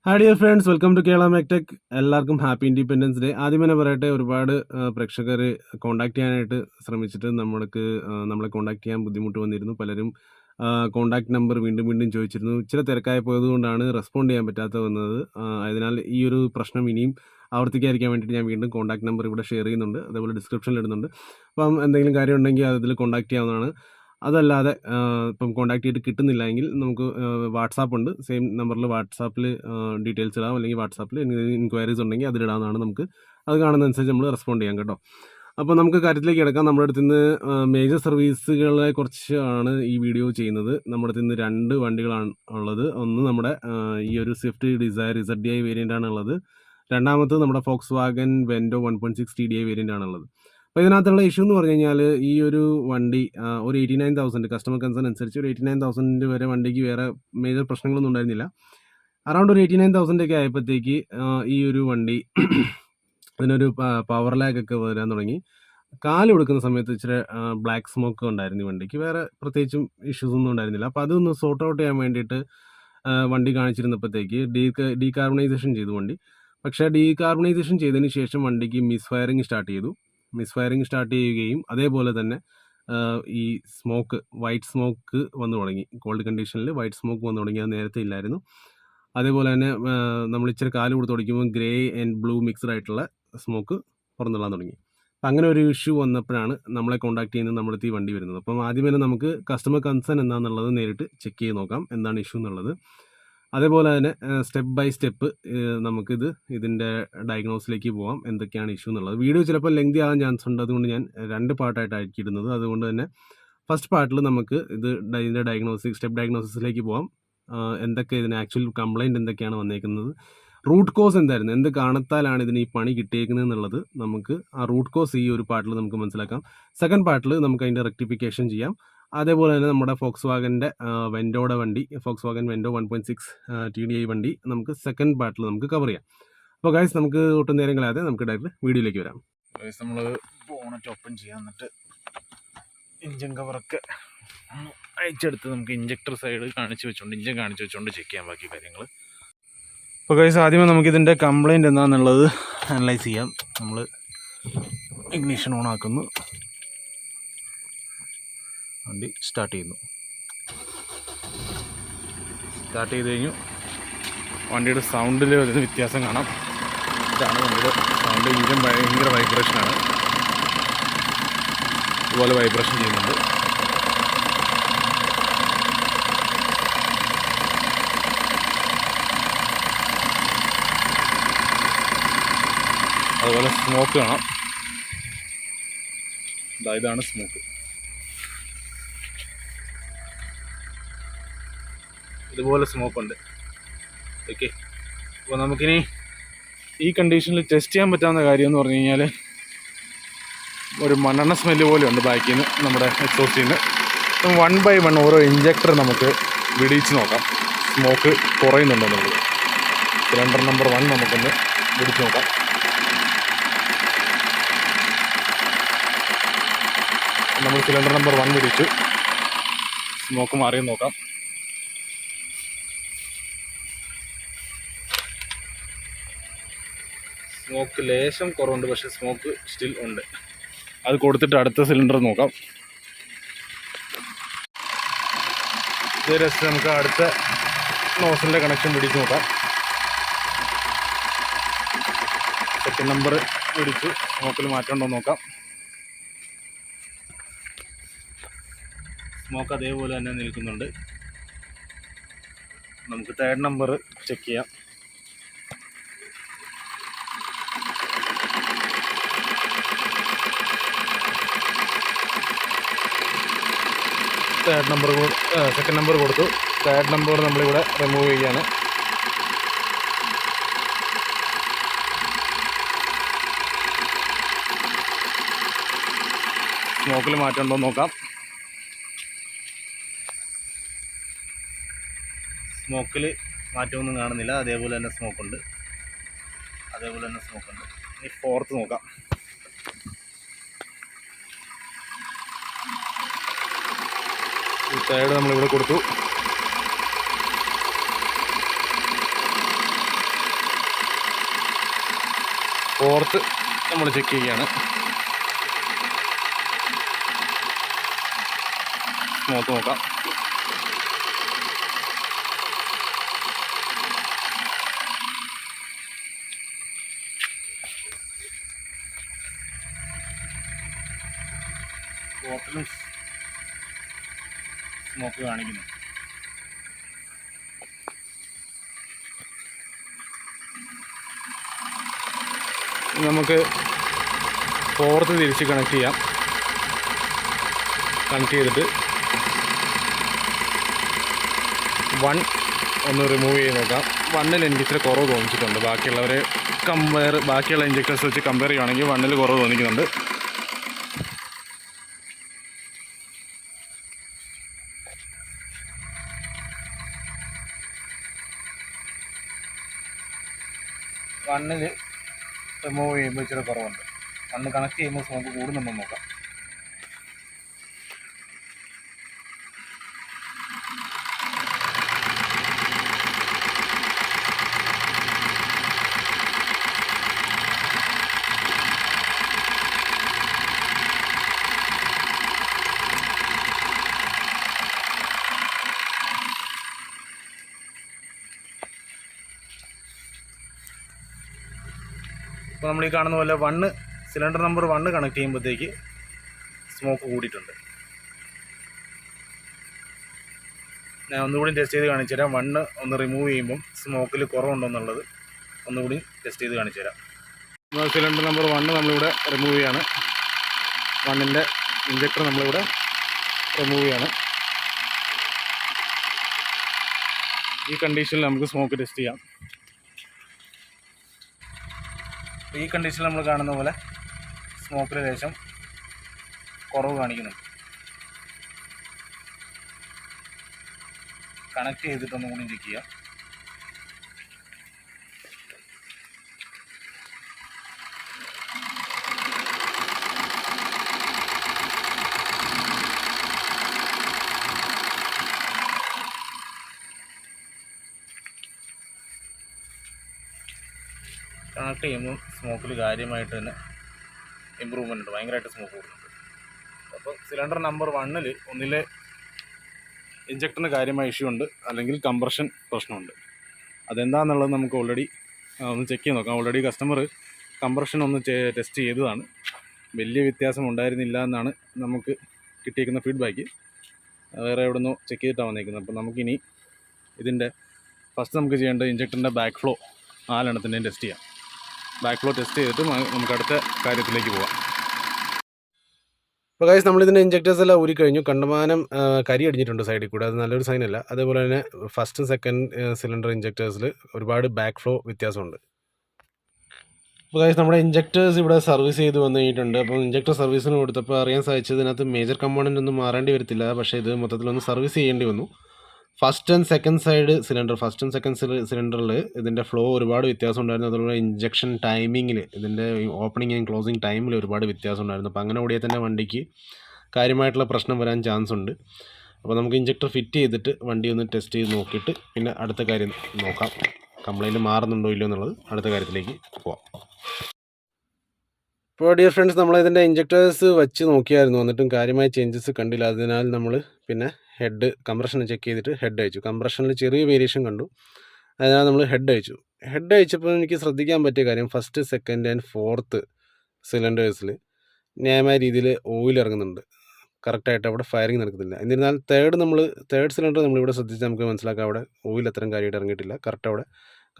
Hi dear friends, welcome to Kerala Mectech. എല്ലാവർക്കും happy independence day. ആദ്യം തന്നെ പറയട്ടെ, ഒരുപാട് പ്രേക്ഷകർ കോൺടാക്ട് ചെയ്യാനായിട്ട് ശ്രമിച്ചിട്ട് നമ്മളെ കോൺടാക്ട് ചെയ്യാൻ ബുദ്ധിമുട്ട് വന്നിരുന്നു. പലരും കോൺടാക്ട് നമ്പർ വീണ്ടും വീണ്ടും ചോദിച്ചിരുന്നു. ഇച്ചിരി തിരക്കായി പോയതുകൊണ്ടാണ് റെസ്പോണ്ട് ചെയ്യാൻ പറ്റാതെ വന്നത്. അതിനാൽ ഈ ഒരു പ്രശ്നം ഇനിയും ആവർത്തിക്കാതിരിക്കാൻ വേണ്ടിയിട്ട് ഞാൻ വീണ്ടും കോൺടാക്ട് നമ്പർ ഇവിടെ ഷെയർ ചെയ്യുന്നുണ്ട്, അതേപോലെ ഡിസ്ക്രിപ്ഷനിൽ ഇടുന്നുണ്ട്. അപ്പം എന്തെങ്കിലും കാര്യം ഉണ്ടെങ്കിൽ അതിൽ കോൺടാക്ട് ചെയ്യാവുന്നതാണ്. അതല്ലാതെ ഇപ്പം കോൺടാക്ട് ചെയ്തിട്ട് കിട്ടുന്നില്ല എങ്കിൽ നമുക്ക് വാട്സാപ്പ് ഉണ്ട്. സെയിം നമ്പറിൽ വാട്സാപ്പിൽ ഡീറ്റെയിൽസ് ഇടാം, അല്ലെങ്കിൽ വാട്സാപ്പിൽ ഇൻക്വയറീസ് ഉണ്ടെങ്കിൽ അതിലിടാവുന്നതാണ്. നമുക്ക് അത് കാണുന്നതനുസരിച്ച് നമ്മൾ റെസ്പോണ്ട് ചെയ്യാം കേട്ടോ. അപ്പോൾ നമുക്ക് കാര്യത്തിലേക്ക് കിടക്കാം. നമ്മുടെ അടുത്ത് നിന്ന് മേജർ സർവീസുകളെ കുറിച്ചാണ് ഈ വീഡിയോ ചെയ്യുന്നത്. നമ്മുടെ അടുത്ത് നിന്ന് 2 വണ്ടികളാണ് ഉള്ളത്. ഒന്ന് നമ്മുടെ ഈ ഒരു സ്വിഫ്റ്റ് ഡിസയർ ZDI വേരിയൻ്റ് ആണുള്ളത്. രണ്ടാമത് നമ്മുടെ Volkswagen Vento 1.6 TDI variant ആണുള്ളത്. അപ്പോൾ ഇതിനകത്തുള്ള ഇഷ്യൂ എന്ന് പറഞ്ഞു കഴിഞ്ഞാൽ, ഈ ഒരു വണ്ടി ഒരു 89,000 കസ്റ്റമർ കൺസേൺ അനുസരിച്ച് ഒരു 89,000 വരെ വണ്ടിക്ക് വേറെ മേജർ പ്രശ്നങ്ങളൊന്നും ഉണ്ടായിരുന്നില്ല. അറൗണ്ട് ഒരു 89,000 ഒക്കെ ആയപ്പോഴത്തേക്ക് ഈ ഒരു വണ്ടി അതിനൊരു പവർ ലാഗ് ഒക്കെ വരാൻ തുടങ്ങി. കാല് കൊടുക്കുന്ന സമയത്ത് ഇച്ചിരി ബ്ലാക്ക് സ്മോക്ക് ഉണ്ടായിരുന്നു ഈ വണ്ടിക്ക്. വേറെ പ്രത്യേകിച്ചും ഇഷ്യൂസ് ഒന്നും ഉണ്ടായിരുന്നില്ല. അപ്പോൾ അതൊന്ന് സോർട്ട് ഔട്ട് ചെയ്യാൻ വേണ്ടിയിട്ട് വണ്ടി കാണിച്ചിരുന്നപ്പോഴത്തേക്ക് ഡീകാർബണൈസേഷൻ ചെയ്തു വണ്ടി. പക്ഷേ ഡീകാർബണൈസേഷൻ ചെയ്തതിന് ശേഷം വണ്ടിക്ക് മിസ് ഫയറിങ് സ്റ്റാർട്ട് ചെയ്യുകയും അതേപോലെ തന്നെ ഈ വൈറ്റ് സ്മോക്ക് വന്നു തുടങ്ങി. കോൾഡ് കണ്ടീഷനിൽ വൈറ്റ് സ്മോക്ക് വന്നു തുടങ്ങി. അത് നേരത്തെ ഇല്ലായിരുന്നു. അതേപോലെ തന്നെ നമ്മൾ ഇച്ചിരി കാല് കൊടുത്ത് ഓടിക്കുമ്പോൾ ഗ്രേ ആൻഡ് ബ്ലൂ മിക്സ്ഡ് ആയിട്ടുള്ള സ്മോക്ക് പുറന്തള്ളാൻ തുടങ്ങി. അപ്പം അങ്ങനെ ഒരു ഇഷ്യൂ വന്നപ്പോഴാണ് നമ്മളെ കോൺടാക്ട് ചെയ്യുന്നത്, നമ്മുടെ ഈ വണ്ടി വരുന്നത്. അപ്പം ആദ്യം തന്നെ നമുക്ക് കസ്റ്റമർ കൺസേൺ എന്താണെന്നുള്ളത് നേരിട്ട് ചെക്ക് ചെയ്ത് നോക്കാം, എന്താണ് ഇഷ്യൂ എന്നുള്ളത്. അതേപോലെ തന്നെ സ്റ്റെപ്പ് ബൈ സ്റ്റെപ്പ് നമുക്കിത് ഇതിൻ്റെ ഡയഗ്നോസിലേക്ക് പോകാം, എന്തൊക്കെയാണ് ഇഷ്യൂ എന്നുള്ളത്. വീഡിയോ ചിലപ്പോൾ ലെങ്തി ആകാൻ ചാൻസ് ഉണ്ട്, അതുകൊണ്ട് ഞാൻ 2 പാർട്ടായിട്ടായിരിക്കും ഇടുന്നത്. അതുകൊണ്ട് തന്നെ ഫസ്റ്റ് പാർട്ടിൽ നമുക്ക് ഇതിൻ്റെ സ്റ്റെപ്പ് ഡയഗ്നോസിസിലേക്ക് പോകാം. എന്തൊക്കെ ഇതിന് ആക്ച്വൽ കംപ്ലൈൻറ്റ് എന്തൊക്കെയാണ് വന്നേക്കുന്നത്, റൂട്ട് കോസ് എന്തായിരുന്നു, എന്ത് കാണത്താലാണ് ഇതിന് ഈ പണി കിട്ടിയേക്കുന്നത് എന്നുള്ളത് നമുക്ക് ആ റൂട്ട് കോസ് ഈ ഒരു പാർട്ടിൽ നമുക്ക് മനസ്സിലാക്കാം. സെക്കൻഡ് പാർട്ടിൽ നമുക്ക് അതിൻ്റെ റെക്ടിഫിക്കേഷൻ ചെയ്യാം. അതേപോലെ തന്നെ നമ്മുടെ ഫോക്സ് വാഗൻ്റെ ഫോക്സ് വാഗൻ വെൻഡോ 1.6 TDI വണ്ടി നമുക്ക് സെക്കൻഡ് പാർട്ടിൽ നമുക്ക് കവർ ചെയ്യാം. അപ്പോൾ ഗൈസ്, നമുക്ക് ഒട്ടും നേരം കളയാതെ നമുക്ക് ഡയറക്റ്റ് വീഡിയോയിലേക്ക് വരാം. ഗൈസ്, നമ്മൾ ബോണറ്റ് ഓപ്പൺ ചെയ്യാൻ, എന്നിട്ട് എൻജിൻ കവറൊക്കെ അയച്ചെടുത്ത് നമുക്ക് ഇഞ്ചക്ടർ സൈഡ് ഇഞ്ചിൻ കാണിച്ചു വെച്ചുകൊണ്ട് ചെക്ക് ചെയ്യാൻ ബാക്കി കാര്യങ്ങൾ. അപ്പോൾ ഗൈസ്, ആദ്യമേ നമുക്കിതിൻ്റെ കംപ്ലൈൻറ്റ് എന്താണെന്നുള്ളത് അനലൈസ് ചെയ്യാം. നമ്മൾ ഇഗ്നിഷൻ ഓൺ ആക്കുന്നു, വണ്ടി സ്റ്റാർട്ട് ചെയ്യുന്നു. സ്റ്റാർട്ട് ചെയ്ത് കഴിഞ്ഞു. വണ്ടിയുടെ സൗണ്ടിൽ ഒരു വ്യത്യാസം കാണാം. ഇതാണ് വണ്ടിയുടെ സൗണ്ട്. എഞ്ചിൻ ഭയങ്കര വൈബ്രേഷനാണ്, ഇതുപോലെ വൈബ്രേഷൻ ചെയ്യുന്നുണ്ട്. അതുപോലെ സ്മോക്ക് കാണാം. ഇതാണ് സ്മോക്ക്. ഇതുപോലെ സ്മോക്കുണ്ട്. ഓക്കെ, അപ്പോൾ നമുക്കിനി ഈ കണ്ടീഷനിൽ ടെസ്റ്റ് ചെയ്യാൻ പറ്റാവുന്ന കാര്യം എന്ന് പറഞ്ഞു കഴിഞ്ഞാൽ, ഒരു മണ്ണെണ്ണ സ്മെല്ല് പോലെ ഉണ്ട് ബാക്കിൽ നിന്ന്, നമ്മുടെ എക്സോസ്റ്റിൽ നിന്ന്. 1 by 1 ഓരോ ഇഞ്ചക്ടർ നമുക്ക് വിടിയിച്ച് നോക്കാം, സ്മോക്ക് കുറയുന്നുണ്ടോ എന്നുള്ളത്. സിലിണ്ടർ നമ്പർ 1 നമുക്കൊന്ന് വിടിച്ച് നോക്കാം. നമ്മൾ സിലിണ്ടർ നമ്പർ 1 വിടിച്ചു, സ്മോക്ക് മാറിയെന്ന് നോക്കാം. സ്മോക്ക് ലേശം കുറവുണ്ട്, പക്ഷേ സ്മോക്ക് സ്റ്റിൽ ഉണ്ട്. അത് കൊടുത്തിട്ട് അടുത്ത സിലിണ്ടർ നോക്കാം. നമുക്ക് അടുത്ത നോസിൻ്റെ കണക്ഷൻ പിടിച്ച് നോക്കാം. സെക്കൻഡ് നമ്പർ പിടിച്ചു, സ്മോക്കിൽ മാറ്റമുണ്ടോ നോക്കാം. സ്മോക്ക് അതേപോലെ തന്നെ നിൽക്കുന്നുണ്ട്. നമുക്ക് തേർഡ് നമ്പർ ചെക്ക് ചെയ്യാം. സെക്കൻഡ് നമ്പർ കൊടുത്തു. തേർഡ് നമ്പർ നമ്മളിവിടെ റിമൂവ് ചെയ്യാണ്. സ്മോക്കിൽ മാറ്റമുണ്ടോ നോക്കാം. സ്മോക്കിൽ മാറ്റമൊന്നും കാണുന്നില്ല, അതേപോലെ തന്നെ സ്മോക്കുണ്ട്. ഇനി ഫോർത്ത് നോക്കാം. ഈ തേർഡ് നമ്മളിവിടെ കൊടുത്തു. ഫോർത്ത് നമ്മൾ ചെക്ക് ചെയ്യുകയാണ്. സ്മോക്ക് നോക്കാം. ഫോർത്തിലും സ്മോക്ക് കാണിക്കുന്നു. നമുക്ക് ഫോർത്ത് തിരിച്ച് കണക്ട് ചെയ്യാം. കണക്ട് ചെയ്തിട്ട് 1 ഒന്ന് റിമൂവ് ചെയ്ത് നോക്കാം. 1ൽ എനിക്ക് ഇച്ചിരി കുറവ് തോന്നിച്ചിട്ടുണ്ട്. ബാക്കിയുള്ള ഇഞ്ചക്ടേഴ്സ് വെച്ച് കമ്പയർ ചെയ്യുകയാണെങ്കിൽ 1ൽ കുറവ് തോന്നിക്കുന്നുണ്ട്. വണ്ണിൽ റിമൂവ് ചെയ്യുമ്പോൾ ഇച്ചിരി കുറവുണ്ട്. 1 കണക്ട് ചെയ്യുമ്പോൾ സ്മോക്ക് കൂടുന്നുണ്ടോ നോക്കാം. ഇപ്പോൾ നമ്മൾ ഈ കാണുന്ന പോലെ സിലിണ്ടർ നമ്പർ 1 കണക്ട് ചെയ്യുമ്പോഴത്തേക്ക് സ്മോക്ക് കൂടിയിട്ടുണ്ട്. ഞാൻ ഒന്നുകൂടി ടെസ്റ്റ് ചെയ്ത് കാണിച്ചു തരാം. 1 ഒന്ന് റിമൂവ് ചെയ്യുമ്പം സ്മോക്കിൽ കുറവുണ്ടോയെന്നുള്ളത് ഒന്നുകൂടി ടെസ്റ്റ് ചെയ്ത് കാണിച്ചു തരാം. സിലിണ്ടർ നമ്പർ 1 നമ്മളിവിടെ റിമൂവ് ചെയ്യാണ്. 1ൻ്റെ ഇഞ്ചക്ടർ നമ്മളിവിടെ റിമൂവ് ചെയ്യാണ്. ഈ കണ്ടീഷനിൽ നമുക്ക് സ്മോക്ക് ടെസ്റ്റ് ചെയ്യാം. ഈ കണ്ടീഷനിൽ നമ്മൾ കാണുന്ന പോലെ സ്മോക്കിൽ ലേശം കുറവ് കാണിക്കുന്നുണ്ട്. കണക്ട് ചെയ്തിട്ടൊന്നും കൂടി ചെക്ക് ചെയ്യാം. കണക്ട് ചെയ്യുമ്പോൾ സ്മോക്കിൽ കാര്യമായിട്ട് തന്നെ ഇമ്പ്രൂവ്മെൻ്റ് ഉണ്ട്. ഭയങ്കരമായിട്ട് സ്മോക്ക് കൂടുന്നുണ്ട്. അപ്പോൾ സിലിണ്ടർ നമ്പർ 1ൽ ഒന്നിലെ ഇഞ്ചക്ടറിന് കാര്യമായ ഇഷ്യൂ ഉണ്ട്, അല്ലെങ്കിൽ കംപ്രഷൻ പ്രശ്നമുണ്ട്. അതെന്താണെന്നുള്ളത് നമുക്ക് ഓൾറെഡി ഒന്ന് ചെക്ക് ചെയ്ത് നോക്കാം. ഓൾറെഡി കസ്റ്റമർ കംപ്രഷൻ ഒന്ന് ടെസ്റ്റ് ചെയ്തതാണ്. വലിയ വ്യത്യാസം ഉണ്ടായിരുന്നില്ല എന്നാണ് നമുക്ക് കിട്ടിയിരിക്കുന്ന ഫീഡ്ബാക്ക്. വേറെ എവിടെ നിന്നോ ചെക്ക് ചെയ്തിട്ടാണ് വന്നേക്കുന്നത്. അപ്പോൾ നമുക്കിനി ഇതിൻ്റെ ഫസ്റ്റ് നമുക്ക് ചെയ്യേണ്ടത് ഇഞ്ചക്ടറിൻ്റെ ബാക്ക് ഫ്ലോ 4 എണ്ണത്തിൻ്റെയും ടെസ്റ്റ് ചെയ്യാം. ബാക്ക് ഫ്ലോ ടെസ്റ്റ് ചെയ്തിട്ട് നമുക്ക് അടുത്ത കാര്യത്തിലേക്ക് പോകാം. അപ്പോൾ ഗൈസ്, നമ്മളിതിൻ്റെ ഇഞ്ചക്ടേഴ്സ് എല്ലാം ഊരി കഴിഞ്ഞു. കണ്ടമാനം കരി അടിഞ്ഞിട്ടുണ്ട് സൈഡിൽ കൂടെ. അത് നല്ലൊരു സൈനല്ല. അതേപോലെ തന്നെ ഫസ്റ്റ് സെക്കൻഡ് സിലിണ്ടർ ഇഞ്ചക്ടേഴ്സിൽ ഒരുപാട് ബാക്ക് ഫ്ലോ വ്യത്യാസമുണ്ട്. അപ്പോൾ ഗൈസ്, നമ്മുടെ ഇഞ്ചക്ടേഴ്സ് ഇവിടെ സർവീസ് ചെയ്ത് വന്നു കഴിഞ്ഞിട്ടുണ്ട്. അപ്പോൾ ഇഞ്ചക്ടർ സർവീസിന് കൊടുത്തപ്പോൾ അറിയാൻ സാധിച്ചത് ഇതിനകത്ത് മേജർ കമ്പോണൻ്റ് ഒന്നും മാറേണ്ടി വരത്തില്ല. പക്ഷേ ഇത് മൊത്തത്തിലൊന്ന് സർവീസ് ചെയ്യേണ്ടി വന്നു. ഫസ്റ്റ് ആൻഡ് സെക്കൻഡ് സിലിണ്ടറിൽ ഇതിൻ്റെ ഫ്ലോ ഒരുപാട് വ്യത്യാസം ഉണ്ടായിരുന്നു. അതുപോലെ ഇഞ്ചക്ഷൻ ടൈമിങ്ങിൽ, ഇതിൻ്റെ ഓപ്പണിംഗ് ആൻഡ് ക്ലോസിങ് ടൈമിൽ ഒരുപാട് വ്യത്യാസം ഉണ്ടായിരുന്നു. അപ്പോൾ അങ്ങനെ ഓടിയാൽ തന്നെ വണ്ടിക്ക് കാര്യമായിട്ടുള്ള പ്രശ്നം വരാൻ ചാൻസ് ഉണ്ട്. അപ്പോൾ നമുക്ക് ഇഞ്ചക്ടർ ഫിറ്റ് ചെയ്തിട്ട് വണ്ടി ഒന്ന് ടെസ്റ്റ് ചെയ്ത് നോക്കിയിട്ട് പിന്നെ അടുത്ത കാര്യം നോക്കാം. കംപ്ലൈൻറ്റ് മാറുന്നുണ്ടോ ഇല്ലയോ എന്നുള്ളത് അടുത്ത കാര്യത്തിലേക്ക് പോവാം. ഇപ്പോൾ ഡിയർ ഫ്രണ്ട്സ്, നമ്മളിതിൻ്റെ ഇഞ്ചക്ടേഴ്സ് വെച്ച് നോക്കിയായിരുന്നു. എന്നിട്ടും കാര്യമായ ചേഞ്ചസ് കണ്ടില്ല. അതിനാൽ നമ്മൾ പിന്നെ കംപ്രഷൻ ചെക്ക് ചെയ്തിട്ട് ഹെഡ് അയച്ചു. കംപ്രഷനിൽ ചെറിയ വേരിയേഷൻ കണ്ടു. അതിനാൽ നമ്മൾ ഹെഡ് അയച്ചപ്പോൾ എനിക്ക് ശ്രദ്ധിക്കാൻ പറ്റിയ കാര്യം, ഫസ്റ്റ് സെക്കൻഡ് ആൻഡ് ഫോർത്ത് സിലിണ്ടേഴ്സിൽ ന്യായമായ രീതിയിൽ ഓയിൽ ഇറങ്ങുന്നുണ്ട്. കറക്റ്റായിട്ട് അവിടെ ഫയറിങ് നടക്കുന്നില്ല. എന്നിരുന്നാൽ തേർഡ് സിലിണ്ടർ നമ്മളിവിടെ ശ്രദ്ധിച്ചാൽ നമുക്ക് മനസ്സിലാക്കാം, അവിടെ ഓയിൽ അത്രയും കാര്യമായിട്ട് ഇറങ്ങിയിട്ടില്ല. കറക്റ്റ് അവിടെ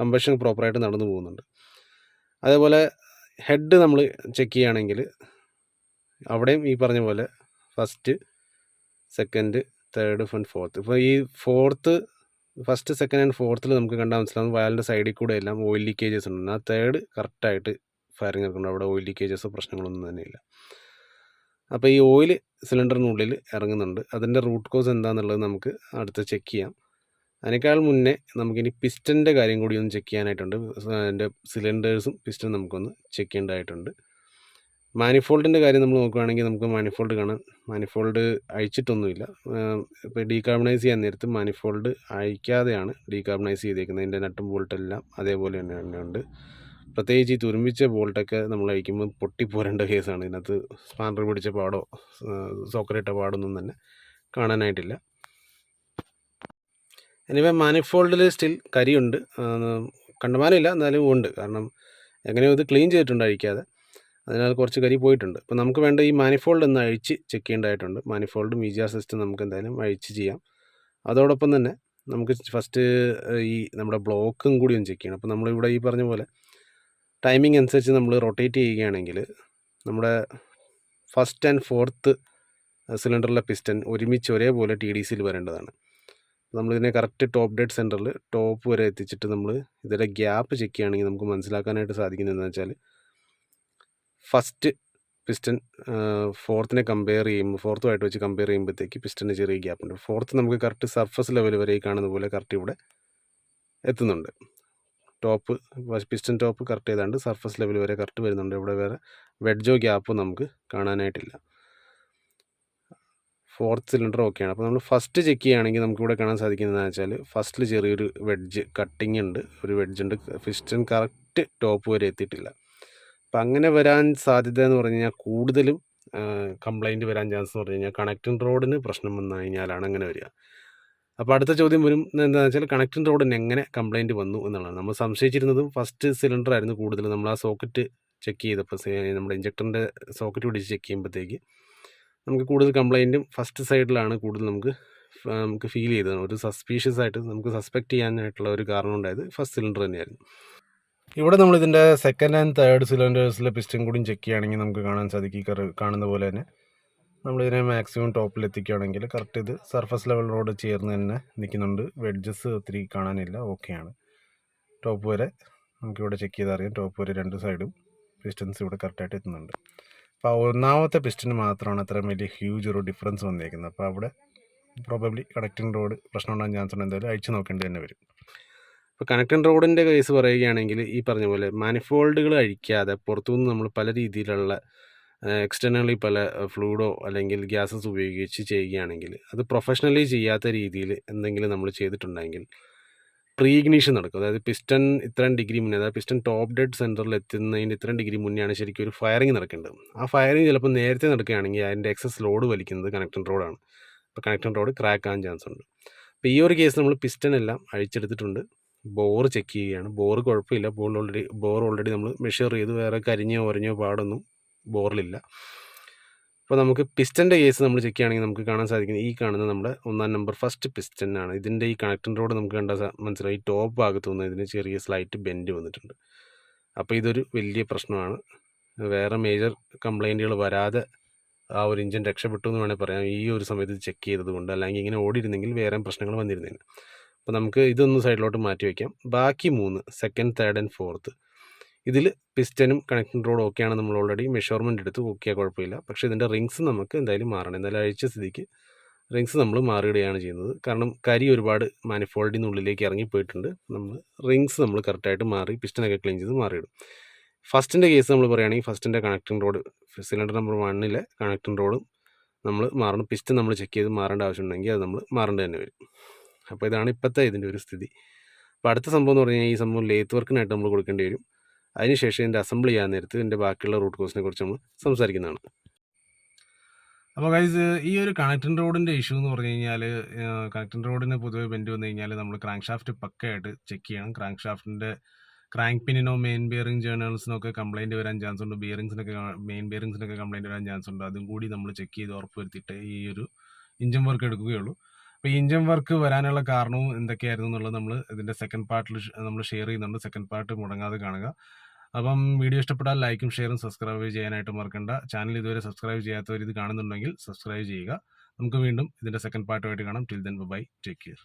കമ്പഷൻ പ്രോപ്പറായിട്ട് നടന്നു പോകുന്നുണ്ട്. അതേപോലെ ഹെഡ് നമ്മൾ ചെക്ക് ചെയ്യുകയാണെങ്കിൽ അവിടെയും ഈ പറഞ്ഞ പോലെ first second third and fourth. ഇപ്പോൾ ഈ ഫസ്റ്റ് സെക്കൻഡ് ആൻഡ് ഫോർത്തിൽ നമുക്ക് കണ്ടാൽ മനസ്സിലാവും വയലിൻ്റെ സൈഡിൽ കൂടെ എല്ലാം ഓയിൽ ലീക്കേജസ് ഉണ്ട്. ആ തേർഡ് കറക്റ്റായിട്ട് ഫയറിങ് നടക്കുന്നുണ്ട്. അവിടെ ഓയിൽ ലീക്കേജസോ പ്രശ്നങ്ങളൊന്നും തന്നെയില്ല. അപ്പോൾ ഈ ഓയിൽ സിലിണ്ടറിനുള്ളിൽ ഇറങ്ങുന്നുണ്ട്. അതിൻ്റെ റൂട്ട് കോസ് എന്താണെന്നുള്ളത് നമുക്ക് അടുത്ത് ചെക്ക് ചെയ്യാം. അതിനേക്കാൾ മുന്നേ നമുക്കിനി പിസ്റ്റൻ്റെ കാര്യം കൂടി ഒന്ന് ചെക്ക് ചെയ്യാനായിട്ടുണ്ട്. അതിൻ്റെ സിലിണ്ടേഴ്സും പിസ്റ്റനും നമുക്കൊന്ന് ചെക്ക് ചെയ്യേണ്ടതായിട്ടുണ്ട്. മാനിഫോൾഡിൻ്റെ കാര്യം നമ്മൾ നോക്കുകയാണെങ്കിൽ നമുക്ക് മാനിഫോൾഡ് കാണാം. മാനിഫോൾഡ് അഴിച്ചിട്ടൊന്നുമില്ല. ഇപ്പോൾ ഡീകാർബണൈസ് ചെയ്യാൻ നേരത്ത് മാനിഫോൾഡ് അഴിക്കാതെയാണ് ഡീകാർബണൈസ് ചെയ്തേക്കുന്നത്. അതിൻ്റെ നട്ടും ബോൾട്ടെല്ലാം അതേപോലെ തന്നെ ഉണ്ട്. പ്രത്യേകിച്ച് ഈ തുരുമ്പിച്ച ബോൾട്ടൊക്കെ നമ്മൾ അഴിക്കുമ്പോൾ പൊട്ടിപ്പോരേണ്ട കേസാണ്. ഇതിനകത്ത് സ്പാനർ പിടിച്ച പാടോ സോക്കറിട്ട പാടൊന്നും തന്നെ കാണാനായിട്ടില്ല. എനിവേ മാനിഫോൾഡിൽ സ്റ്റിൽ കരിയുണ്ട്, കണ്ടമാനമില്ല എന്നാലും ഉണ്ട്. കാരണം എങ്ങനെയോ ഇത് ക്ലീൻ ചെയ്തിട്ടുണ്ട് അഴിക്കാതെ, അതിനാൽ കുറച്ച് കരി പോയിട്ടുണ്ട്. അപ്പോൾ നമുക്ക് വേണ്ട ഈ മാനിഫോൾഡ് ഒന്ന് അഴിച്ച് ചെക്ക് ചെയ്യേണ്ടതായിട്ടുണ്ട്. മാനിഫോൾഡും മീഡിയ സിസ്റ്റം നമുക്ക് എന്തായാലും അഴിച്ച് ചെയ്യാം. അതോടൊപ്പം തന്നെ നമുക്ക് ഫസ്റ്റ് ഈ നമ്മുടെ ബ്ലോക്കും കൂടി ഒന്ന് ചെക്ക് ചെയ്യണം. അപ്പോൾ നമ്മളിവിടെ ഈ പറഞ്ഞ പോലെ ടൈമിംഗ് അനുസരിച്ച് നമ്മൾ റൊട്ടേറ്റ് ചെയ്യുകയാണെങ്കിൽ നമ്മുടെ ഫസ്റ്റ് ആൻഡ് ഫോർത്ത് സിലിണ്ടറിലെ പിസ്റ്റൺ ഒരുമിച്ച് ഒരേപോലെ TDCയിൽ വരേണ്ടതാണ്. നമ്മളിതിനെ കറക്റ്റ് ടോപ്പ് ഡെഡ് സെൻറ്ററിൽ ടോപ്പ് വരെ എത്തിച്ചിട്ട് നമ്മൾ ഇതിൻ്റെ ഗ്യാപ്പ് ചെക്ക് ചെയ്യുകയാണെങ്കിൽ നമുക്ക് മനസ്സിലാക്കാനായിട്ട് സാധിക്കുന്നതെന്ന് വെച്ചാൽ ഫസ്റ്റ് പിസ്റ്റൺ ഫോർത്തിനെ കമ്പയർ ചെയ്യുമ്പോൾ ഫോർത്തുമായിട്ട് വെച്ച് കമ്പയർ ചെയ്യുമ്പോഴത്തേക്ക് പിസ്റ്റന് ചെറിയ ഗ്യാപ്പുണ്ട്. ഫോർത്ത് നമുക്ക് കറക്റ്റ് സർഫസ് ലെവൽ വരെ ഈ കാണുന്ന പോലെ കറക്റ്റ് ഇവിടെ എത്തുന്നുണ്ട്. ടോപ്പ് പിസ്റ്റൺ ടോപ്പ് കറക്റ്റ് ചെയ്താണ്ട് സർഫസ് ലെവൽ വരെ കറക്റ്റ് വരുന്നുണ്ട്. ഇവിടെ വേറെ വെഡ്ജോ ഗ്യാപ്പോ നമുക്ക് കാണാനായിട്ടില്ല. ഫോർത്ത് സിലിണ്ടർ ഓക്കെയാണ്. അപ്പോൾ നമ്മൾ ഫസ്റ്റ് ചെക്ക് ചെയ്യുകയാണെങ്കിൽ നമുക്കിവിടെ കാണാൻ സാധിക്കുന്നതെന്ന് വെച്ചാൽ ഫസ്റ്റിൽ ചെറിയൊരു വെഡ്ജ് കട്ടിങ് ഉണ്ട്, ഒരു വെഡ്ജ് ഉണ്ട്. പിസ്റ്റൺ കറക്റ്റ് ടോപ്പ് വരെ എത്തിയിട്ടില്ല. അപ്പം അങ്ങനെ വരാൻ സാധ്യത എന്ന് പറഞ്ഞു കഴിഞ്ഞാൽ കൂടുതലും കംപ്ലൈൻറ്റ് വരാൻ ചാൻസ് എന്ന് പറഞ്ഞു കഴിഞ്ഞാൽ കണക്റ്റിംഗ് റോഡിന് പ്രശ്നം വന്നു കഴിഞ്ഞാലാണ് അങ്ങനെ വരിക. അപ്പോൾ അടുത്ത ചോദ്യം വരും എന്താണെന്ന് വെച്ചാൽ കണക്റ്റിംഗ് റോഡിന് എങ്ങനെ കംപ്ലൈൻറ്റ് വന്നു എന്നുള്ളതാണ്. നമ്മൾ സംശയിച്ചിരുന്നതും ഫസ്റ്റ് സിലിണ്ടർ ആയിരുന്നു കൂടുതൽ. നമ്മൾ ആ സോക്കറ്റ് ചെക്ക് ചെയ്തപ്പോൾ നമ്മുടെ ഇഞ്ചക്ടറിൻ്റെ സോക്കറ്റ് പിടിച്ച് ചെക്ക് ചെയ്യുമ്പോഴത്തേക്ക് നമുക്ക് കൂടുതൽ കംപ്ലൈൻറ്റും ഫസ്റ്റ് സൈഡിലാണ് കൂടുതൽ നമുക്ക് ഫീൽ ചെയ്തത്. ഒരു സസ്പീഷ്യസ് ആയിട്ട് നമുക്ക് സസ്പെക്റ്റ് ചെയ്യാനായിട്ടുള്ള ഒരു കാരണം ഉണ്ടായത് ഫസ്റ്റ് സിലിണ്ടർ തന്നെയായിരുന്നു. ഇവിടെ നമ്മളിതിൻ്റെ സെക്കൻഡ് ആൻഡ് തേർഡ് സിലിണ്ടേഴ്സിലെ പിസ്റ്റൺ കൂടി ചെക്ക് ചെയ്യുകയാണെങ്കിൽ നമുക്ക് കാണാൻ സാധിക്കും കാണുന്ന പോലെ തന്നെ നമ്മളിതിനെ മാക്സിമം ടോപ്പിൽ എത്തിക്കുകയാണെങ്കിൽ കറക്റ്റ് ഇത് സർഫസ് ലെവൽ റോഡ് ചേർന്ന് തന്നെ നിൽക്കുന്നുണ്ട്. വെഡ്ജസ് ഒത്തിരി കാണാനില്ല, ഓക്കെയാണ്. ടോപ്പ് വരെ നമുക്കിവിടെ ചെക്ക് ചെയ്താൽ അറിയാം, ടോപ്പ് വരെ രണ്ട് സൈഡും പിസ്റ്റൻസ് ഇവിടെ കറക്റ്റായിട്ട് എത്തുന്നുണ്ട്. അപ്പോൾ ഒന്നാമത്തെ പിസ്റ്റന് മാത്രമാണ് അത്രയും വലിയ ഹ്യൂജ് ഒരു ഡിഫറൻസ് വന്നിരിക്കുന്നത്. അപ്പോൾ അവിടെ പ്രോബബ്ലി കണക്റ്റിംഗ് റോഡ് പ്രശ്നം ഉണ്ടാകാൻ ചാൻസ് ഉണ്ട്, എന്തായാലും അഴിച്ചു നോക്കേണ്ടി തന്നെ വരും. ഇപ്പോൾ കണക്റ്റിംഗ് റോഡിൻ്റെ കേസ് പറയുകയാണെങ്കിൽ ഈ പറഞ്ഞ പോലെ മാനിഫോൾഡുകൾ അഴിക്കാതെ പുറത്തുനിന്ന് നമ്മൾ പല രീതിയിലുള്ള എക്സ്റ്റേണലി പല ഫ്ലൂയിഡോ അല്ലെങ്കിൽ ഗ്യാസസ് ഉപയോഗിച്ച് ചെയ്യുകയാണെങ്കിൽ അത് പ്രൊഫഷണലി ചെയ്യാത്ത രീതിയിൽ എന്തെങ്കിലും നമ്മൾ ചെയ്തിട്ടുണ്ടെങ്കിൽ പ്രീ ഇഗ്നീഷൻ നടക്കും. അതായത് പിസ്റ്റൺ ഇത്രയും ഡിഗ്രി മുന്നേ, അതായത് പിസ്റ്റൺ ടോപ്പ് ഡെഡ് സെൻറ്ററിൽ എത്തുന്നതിന് ഇത്രയും ഡിഗ്രി മുന്നെയാണ് ശരിക്കും ഒരു ഫയറിങ് നടക്കേണ്ടത്. ആ ഫയറിങ് ചിലപ്പോൾ നേരത്തെ നടക്കുകയാണെങ്കിൽ അതിൻ്റെ എക്സസ് ലോഡ് വലിക്കുന്നത് കണക്റ്റിംഗ് റോഡാണ്. അപ്പോൾ കണക്റ്റിംഗ് റോഡ് ക്രാക്ക് ആകാൻ ചാൻസ് ഉണ്ട്. അപ്പോൾ ഈ ഒരു കേസ് നമ്മൾ പിസ്റ്റൺ എല്ലാം അഴിച്ചെടുത്തിട്ടുണ്ട്. ബോർ ചെക്ക് ചെയ്യുകയാണ്. ബോർ കുഴപ്പമില്ല, ബോർ ഓൾറെഡി നമ്മൾ മെഷർ ചെയ്ത് വേറെ കരിഞ്ഞോ ഒരഞ്ഞോ പാടൊന്നും ബോറിലില്ല. അപ്പോൾ നമുക്ക് പിസ്റ്റൻ്റെ കേസ് നമ്മൾ ചെക്ക് ചെയ്യുകയാണെങ്കിൽ നമുക്ക് കാണാൻ സാധിക്കുന്നത് ഈ കാണുന്ന നമ്മുടെ 1-ാം നമ്പർ ഫസ്റ്റ് പിസ്റ്റനാണ്. ഇതിൻ്റെ ഈ കണക്റ്റിംഗ് റോഡ് നമുക്ക് കണ്ടാൽ മനസ്സിലായി ടോപ്പ് ഭാഗത്തു നിന്ന് ഇതിന് ചെറിയ സ്ലൈറ്റ് ബെൻഡ് വന്നിട്ടുണ്ട്. അപ്പോൾ ഇതൊരു വലിയ പ്രശ്നമാണ്. വേറെ മേജർ കംപ്ലൈൻറ്റുകൾ വരാതെ ആ ഒരു ഇഞ്ചിൻ രക്ഷപ്പെട്ടു എന്ന് വേണമെങ്കിൽ പറയാം ഈ ഒരു സമയത്ത് ചെക്ക് ചെയ്തത് കൊണ്ട്. അല്ലെങ്കിൽ ഇങ്ങനെ ഓടിയിരുന്നെങ്കിൽ വേറെ പ്രശ്നങ്ങൾ വന്നിരുന്നേനെ. അപ്പോൾ നമുക്ക് ഇതൊന്ന് സൈഡിലോട്ട് മാറ്റി വയ്ക്കാം. ബാക്കി 3 സെക്കൻഡ്, തേർഡ് ആൻഡ് ഫോർത്ത് ഇതിൽ പിസ്റ്റനും കണക്റ്റിംഗ് റോഡ് ഓക്കെയാണ്. നമ്മൾ ഓൾറെഡി മെഷർമെൻറ്റ് എടുത്ത് ഓക്കെ, കുഴപ്പമില്ല. പക്ഷേ ഇതിൻ്റെ റിങ്സ് നമുക്ക് എന്തായാലും മാറണം. എന്തായാലും അഴിച്ച സ്ഥിതിക്ക് റിങ്സ് നമ്മൾ മാറിയിടുകയാണ് ചെയ്യുന്നത്. കാരണം കരി ഒരുപാട് മാനിഫോൾഡിൽ നിന്നുള്ളിലേക്ക് ഇറങ്ങിപ്പോയിട്ടുണ്ട്. നമ്മൾ റിങ്സ് നമ്മൾ കറക്റ്റായിട്ട് മാറി പിസ്റ്റനൊക്കെ ക്ലീൻ ചെയ്ത് മാറിയിടും. ഫസ്റ്റിൻ്റെ കേസ് നമ്മൾ പറയുകയാണെങ്കിൽ ഫസ്റ്റിൻ്റെ കണക്റ്റിംഗ് റോഡ് സിലിണ്ടർ നമ്പർ 1-ലെ കണക്റ്റിംഗ് റോഡും നമ്മൾ മാറണം. പിസ്റ്റൻ നമ്മൾ ചെക്ക് ചെയ്ത് മാറേണ്ട ആവശ്യമുണ്ടെങ്കിൽ അത് നമ്മൾ മാറേണ്ടത് തന്നെ വരും. അപ്പോൾ ഇതാണ് ഇപ്പോഴത്തെ ഇതിൻ്റെ ഒരു സ്ഥിതി. അപ്പോൾ അടുത്ത സംഭവം എന്ന് പറഞ്ഞു കഴിഞ്ഞാൽ ഈ സംഭവം ലേത്ത് വർക്കിനായിട്ട് നമ്മൾ കൊടുക്കേണ്ടി വരും. അതിനുശേഷം ഇതിൻ്റെ അസംബിൾ ചെയ്യാൻ നേരത്ത് ഇതിൻ്റെ ബാക്കിയുള്ള റൂട്ട് കോസിനെ കുറിച്ച് നമ്മൾ സംസാരിക്കുന്നതാണ്. അപ്പോൾ ഗൈസ് ഈ ഒരു കണക്റ്റിംഗ് റോഡിൻ്റെ ഇഷ്യൂ എന്ന് പറഞ്ഞു കഴിഞ്ഞാൽ കണക്റ്റിംഗ് റോഡിന് പൊതുവെ ബെൻഡ് വന്നു കഴിഞ്ഞാൽ നമ്മൾ ക്രാങ്ക് ഷാഫ്റ്റ് പക്കയായിട്ട് ചെക്ക് ചെയ്യണം. ക്രാങ്ക് ഷാഫ്റ്റിൻ്റെ ക്രാങ്ക് പിന്നിനോ മെയിൻ ബിയറിംഗ് ജേർണൽസിനൊക്കെ കംപ്ലൈൻറ്റ് വരാൻ ചാൻസ് ഉണ്ട്. മെയിൻ ബിയറിംഗ്സിനൊക്കെ കംപ്ലൈൻറ്റ് വരാൻ ചാൻസ് ഉണ്ട്. അതും കൂടി നമ്മൾ ചെക്ക് ചെയ്ത് ഉറപ്പ് വരുത്തിയിട്ട് ഈ ഒരു ഇഞ്ചിൻ വർക്ക് എടുക്കുകയുള്ളൂ. അപ്പോൾ ഈ ഇഞ്ചിൻ വർക്ക് വരാനുള്ള കാരണവും എന്തൊക്കെയായിരുന്നു എന്നുള്ളത് നമ്മൾ ഇതിൻ്റെ സെക്കൻഡ് പാർട്ടിൽ നമ്മൾ ഷെയർ ചെയ്യുന്നുണ്ട്. സെക്കൻഡ് പാർട്ട് മുടങ്ങാതെ കാണുക. അപ്പം വീഡിയോ ഇഷ്ടപ്പെട്ടാൽ ലൈക്കും ഷെയറും സബ്സ്ക്രൈബ് ചെയ്യാനായിട്ട് മറക്കണ്ട. ചാനൽ ഇതുവരെ സബ്സ്ക്രൈബ് ചെയ്യാത്തവർ ഇത് കാണുന്നുണ്ടെങ്കിൽ സബ്സ്ക്രൈബ് ചെയ്യുക. നമുക്ക് വീണ്ടും ഇതിൻ്റെ സെക്കൻഡ് പാർട്ടുമായിട്ട് കാണാം. Till then bye, take care.